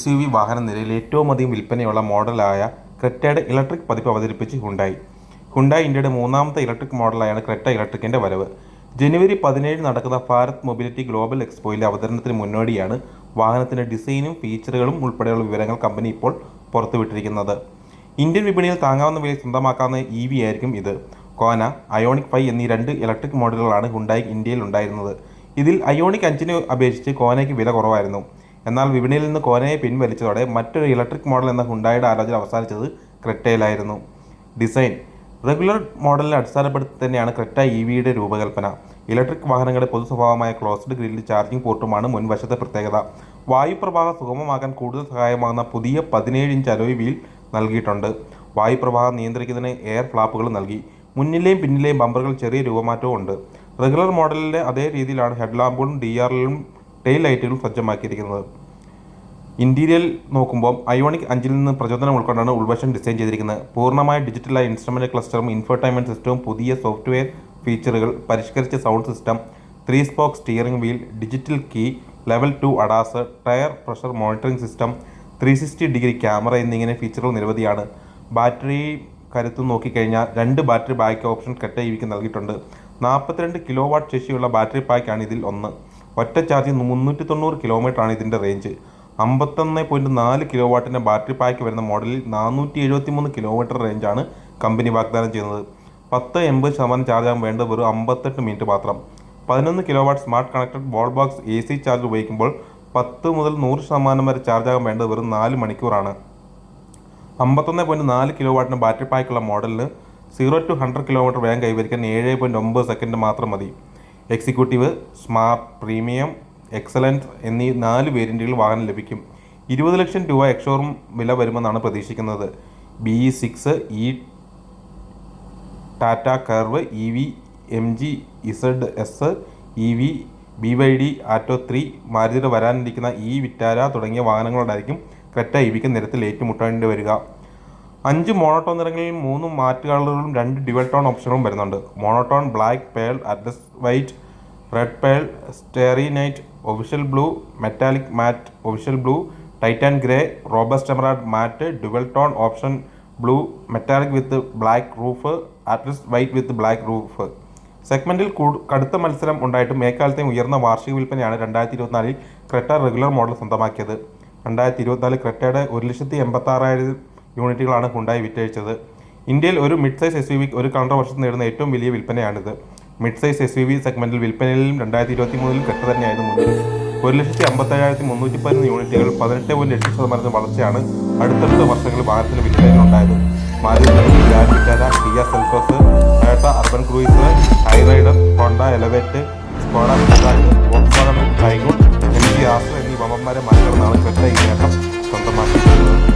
SUV വാഹന നിരയിൽ ഏറ്റവും അധികം വിൽപ്പനയുള്ള മോഡലായ ക്രെറ്റയുടെ ഇലക്ട്രിക് പതിപ്പ് അവതരിപ്പിച്ച് ഹുണ്ടായി. ഇന്ത്യയുടെ മൂന്നാമത്തെ ഇലക്ട്രിക് മോഡലായാണ് ക്രെറ്റ ഇലക്ട്രിക്കിന്റെ വരവ്. ജനുവരി 17 നടക്കുന്ന ഭാരത് മൊബിലിറ്റി ഗ്ലോബൽ എക്സ്പോയിലെ അവതരണത്തിന് മുന്നോടിയാണ് വാഹനത്തിന്റെ ഡിസൈനും ഫീച്ചറുകളും ഉൾപ്പെടെയുള്ള വിവരങ്ങൾ കമ്പനി ഇപ്പോൾ പുറത്തുവിട്ടിരിക്കുന്നത്. ഇന്ത്യൻ വിപണിയിൽ താങ്ങാവുന്ന വിലയിൽ സ്വന്തമാക്കാവുന്ന EV ആയിരിക്കും ഇത്. കോന, അയോണിക് 5 എന്നീ രണ്ട് ഇലക്ട്രിക് മോഡലുകളാണ് ഹുണ്ടായി ഇന്ത്യയിൽ ഉണ്ടായിരുന്നത്. ഇതിൽ അയോണിക് 5നെ അപേക്ഷിച്ച് കോനയ്ക്ക് വില കുറവായിരുന്നു. എന്നാൽ വിപണിയിൽ നിന്ന് കോനയെ പിൻവലിച്ചതോടെ മറ്റൊരു ഇലക്ട്രിക് മോഡൽ എന്ന ഹുണ്ടായുടെ ആലോചന അവസാനിച്ചത് ക്രെറ്റയിലായിരുന്നു. ഡിസൈൻ റെഗുലർ മോഡലിനെ അടിസ്ഥാനപ്പെടുത്തി തന്നെയാണ് ക്രെറ്റ EVയുടെ രൂപകൽപ്പന. ഇലക്ട്രിക് വാഹനങ്ങളുടെ പൊതു സ്വഭാവമായ ക്ലോസ്ഡ് ഗ്രില്ല് ചാർജിംഗ് പോർട്ടുമാണ് മുൻവശത്തെ പ്രത്യേകത. വായുപ്രവാഹം സുഗമമാക്കാൻ കൂടുതൽ സഹായമാകുന്ന പുതിയ 17 ഇഞ്ച് അലോയ് വീൽ നൽകിയിട്ടുണ്ട്. വായുപ്രവാഹം നിയന്ത്രിക്കുന്നതിന് എയർ ഫ്ലാപ്പുകൾ നൽകി. മുന്നിലെയും പിന്നിലെയും ബമ്പറുകൾ ചെറിയ രൂപമാറ്റവും ഉണ്ട്. റെഗുലർ മോഡലിലെ അതേ രീതിയിലാണ് ഹെഡ്ലാമ്പുകളും DRLും ടെയിൽ ലൈറ്റുകളും സജ്ജമാക്കിയിരിക്കുന്നത്. ഇന്റീരിയൽ നോക്കുമ്പോൾ അയോണിക് 5ൽ നിന്ന് പ്രചോദനം ഉൾക്കൊണ്ടാണ് ഉൾവശം ഡിസൈൻ ചെയ്തിരിക്കുന്നത്. പൂർണ്ണമായ ഡിജിറ്റലായ ഇൻസ്ട്രുമെന്റ് ക്ലസ്റ്ററും ഇൻഫോർടൈൻമെന്റ് സിസ്റ്റവും പുതിയ സോഫ്റ്റ്വെയർ ഫീച്ചറുകൾ, പരിഷ്കരിച്ച sound system, 3 spoke steering wheel, digital key, level 2 ADAS, tyre pressure monitoring system, 360-ഡിഗ്രി ക്യാമറ എന്നിങ്ങനെ ഫീച്ചറുകൾ നിരവധിയാണ്. ബാറ്ററി കരുത്ത് നോക്കിക്കഴിഞ്ഞാൽ 2 ബാറ്ററി ബാക്ക് ഓപ്ഷൻ ക്രെറ്റ EVക്ക് നൽകിയിട്ടുണ്ട്. 42 കിലോവാട്ട് ശേഷിയുള്ള ബാറ്ററി പാക്കാണ് ഇതിൽ ഒന്ന്. ഒറ്റ ചാർജിൽ 390 കിലോമീറ്ററാണ് ഇതിൻ്റെ റേഞ്ച്. 51.4 കിലോവാട്ടിൻ്റെ ബാറ്ററി പാക്ക് വരുന്ന മോഡലിൽ 473 കിലോമീറ്റർ റേഞ്ചാണ് കമ്പനി വാഗ്ദാനം ചെയ്യുന്നത്. 10-80% ചാർജാകാൻ വേണ്ടത് വെറും 58 മിനിറ്റ് മാത്രം. 11 കിലോവാട്ട് സ്മാർട്ട് കണക്റ്റഡ് വാൾ ബോക്സ് AC ചാർജ് ഉപയോഗിക്കുമ്പോൾ 10 മുതൽ 100% വരെ ചാർജാകാൻ വേണ്ടത് വെറും 4 മണിക്കൂറാണ്. 51.4 കിലോവാട്ടിന് ബാറ്ററി പാക്കുള്ള മോഡലിന് 0 to 100 കിലോമീറ്റർ വേഗം കൈവരിക്കാൻ 7.9 സെക്കൻഡ് മാത്രം മതി. എക്സിക്യൂട്ടീവ്, സ്മാർട്ട്, പ്രീമിയം, എക്സലൻറ്റ് എന്നീ 4 വേരിയൻറ്റുകൾ വാഹനം ലഭിക്കും. 20 ലക്ഷം രൂപ എക്സ്ഷോറൂം വില വരുമെന്നാണ് പ്രതീക്ഷിക്കുന്നത്. BE6, Tata curve, EV, MG ZS EV, BYD ആറ്റോ 3, മാരുതിയുടെ വരാനിരിക്കുന്ന വിറ്റാര തുടങ്ങിയ വാഹനങ്ങളോടായിരിക്കും ക്രെറ്റ EVക്ക് നിരത്തിൽ ഏറ്റുമുട്ടേണ്ടി വരിക. 5 മോണോട്ടോൺ നിറങ്ങളിൽ 3 മാറ്റ് കളറുകളും 2 ഡ്യുവൽ ടോൺ ഓപ്ഷനുകളും വരുന്നുണ്ട്. Monotone black, pearl, atlas white, red pearl, starry night, official blue, metallic matte, official blue, titan grey, robust emerald matte, dual tone option blue, metallic with black roof, atlas white with black roof. സെഗ്മെന്റിൽ കടുത്ത മത്സരം ഉണ്ടായിട്ടും ഏക്കാലത്തെയും ഉയർന്ന വാർഷിക വിൽപ്പനയാണ് 2024 Creta regular model സ്വന്തമാക്കിയത്. 2024 ക്രെറ്റയുടെ 1,86,000 യൂണിറ്റുകളാണ് Hyundai വിറ്റഴിച്ചത്. ഇന്ത്യയിൽ ഒരു mid size SUV ഒരു കലണ്ടർ വർഷത്തിൽ നേടുന്ന ഏറ്റവും വലിയ വിൽപ്പനയാണിത്. മിഡ് സൈസ് SUV സെഗ്മെന്റിൽ വിൽപ്പനയിലും 2023 ക്രെറ്റ തന്നെയായിരുന്നു മുന്നിൽ. 1,57,311 യൂണിറ്റുകൾ 18.8% വളർച്ചയാണ് അടുത്തടുത്ത വർഷങ്ങളിൽ വാഹനത്തിന് വിൽപ്പനയിലുണ്ടായത്. Maruti Vitara, Kia Seltos, Toyota Urban Cruiser, Hyryder, Honda Elevate, Skoda പിക്കാപ്പ്, വോക്സ്വാഗൺ ടൈഗൂൺ, MG ആസ്റ്റർ എന്നീ വമ്പന്മാരെ മറികടന്നാണ് ക്രെറ്റ ഈ നേട്ടം സ്വന്തമാക്കിയിട്ടുള്ളത്.